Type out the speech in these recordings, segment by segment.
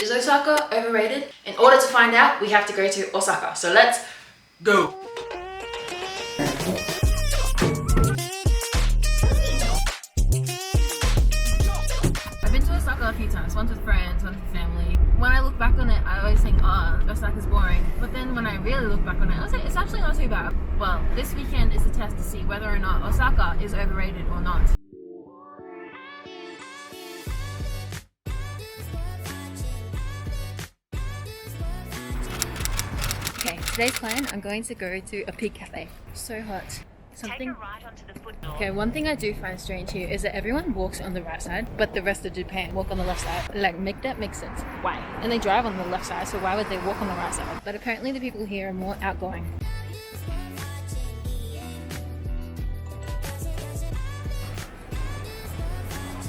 Is Osaka overrated? In order to find out, we have to go to Osaka. So let's go. I've been to Osaka a few times, once with friends, once with family. When I look back on it, I always think, oh, Osaka's boring. But then when I really look back on it, I say it's actually not too bad. Well, this weekend is the test to see whether or not Osaka is overrated or not. Okay, today's plan, I'm going to go to a pig cafe. So hot. Something. Take a right onto the football. Okay, one thing I do find strange here is that everyone walks on the right side, but the rest of Japan walk on the left side. Like, make that make sense. Why? And they drive on the left side, so why would they walk on the right side? But apparently the people here are more outgoing.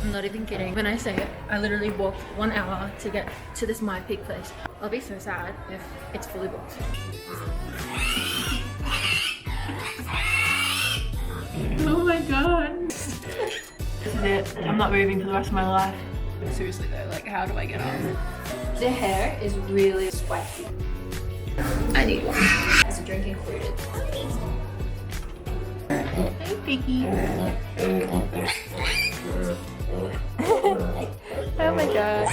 I'm not even kidding when I say it. I literally walked 1 hour to get to this My Pig place. I'll be so sad if it's fully booked. Oh my god. This is it. I'm not moving for the rest of my life. Seriously though, like how do I get on? The hair is really spiky. I need one. Has a drink included. Hey Piggy. Oh my god.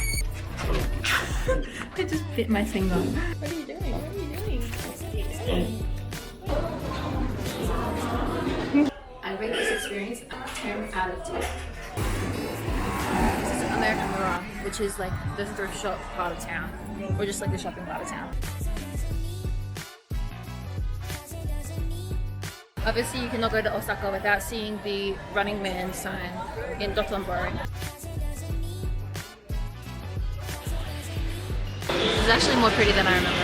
I just bit my finger. What are you doing? What are you doing? I rate this experience a 10 out of 10. This is American Mura, which is like the thrift shop part of town, or just like the shopping part of town. Obviously, you cannot go to Osaka without seeing the Running Man sign in Dotonbori. It's actually more pretty than I remember.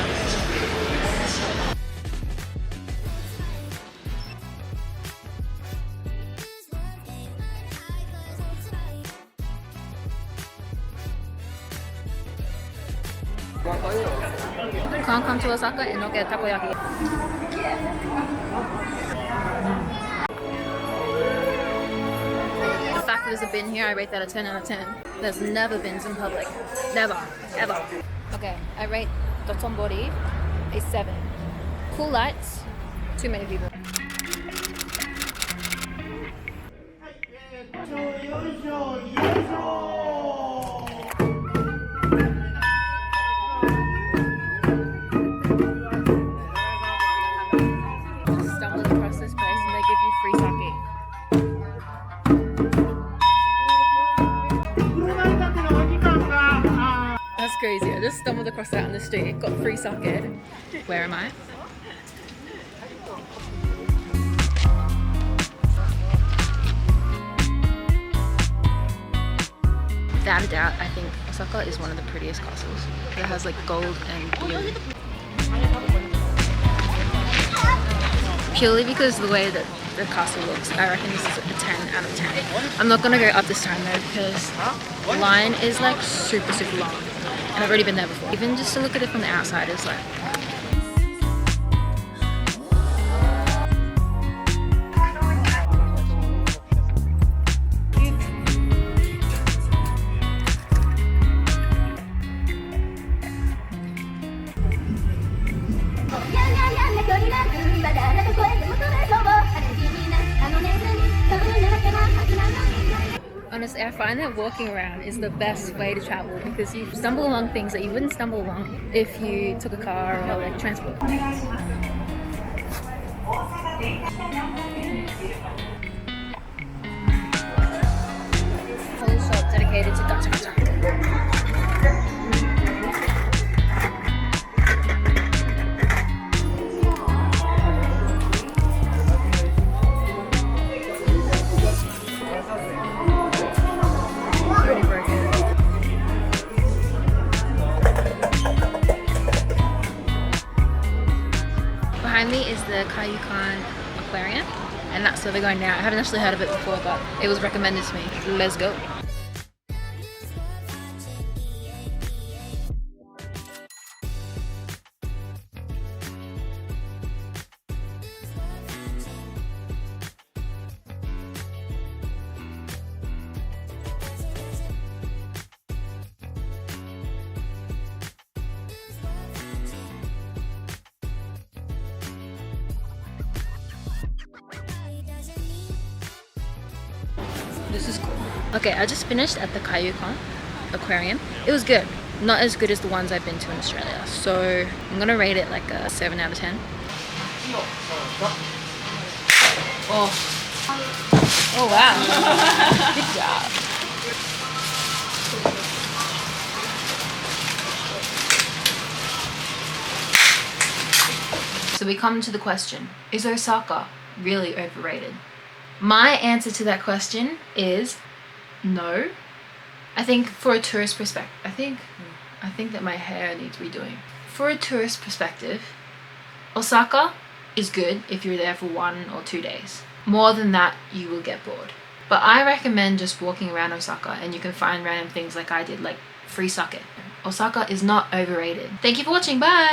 You can't come to Osaka and not get takoyaki. The fact that there's a bin here, I rate that a 10 out of 10. There's never bins in public. Never. Ever. Okay, I rate Dotonbori a 7. Cool lights, too many people. Stumbled across this place and they give you free sake. That's crazy. I just stumbled across that on the street, got free sake. Where am I? Without a doubt, I think Osaka is one of the prettiest castles. It has like gold and blue. Purely because of the way that the castle looks, I reckon this is a 10 out of 10. I'm not gonna go up this time though because the line is like super long. And I've already been there before. Even just to look at it from the outside is like... Honestly, I find that walking around is the best way to travel because you stumble along things that you wouldn't stumble along if you took a car or like transport. Whole shop dedicated to gacha gacha. Behind me is the Kaiyukan Aquarium, and that's where we're going now. I haven't actually heard of it before, but it was recommended to me. Let's go. This is cool. Okay, I just finished at the Kaiyukan Aquarium. It was good. Not as good as the ones I've been to in Australia. So I'm gonna rate it like a 7 out of 10. Oh. Oh wow. Good job. So we come to the question, is Osaka really overrated? My answer to that question is no. I think for a tourist perspective, I think that my hair needs redoing. For a tourist perspective, Osaka is good if you're there for 1 or 2 days. More than that, you will get bored. But I recommend just walking around Osaka, and you can find random things like I did, like free sake. Osaka is not overrated. Thank you for watching, bye!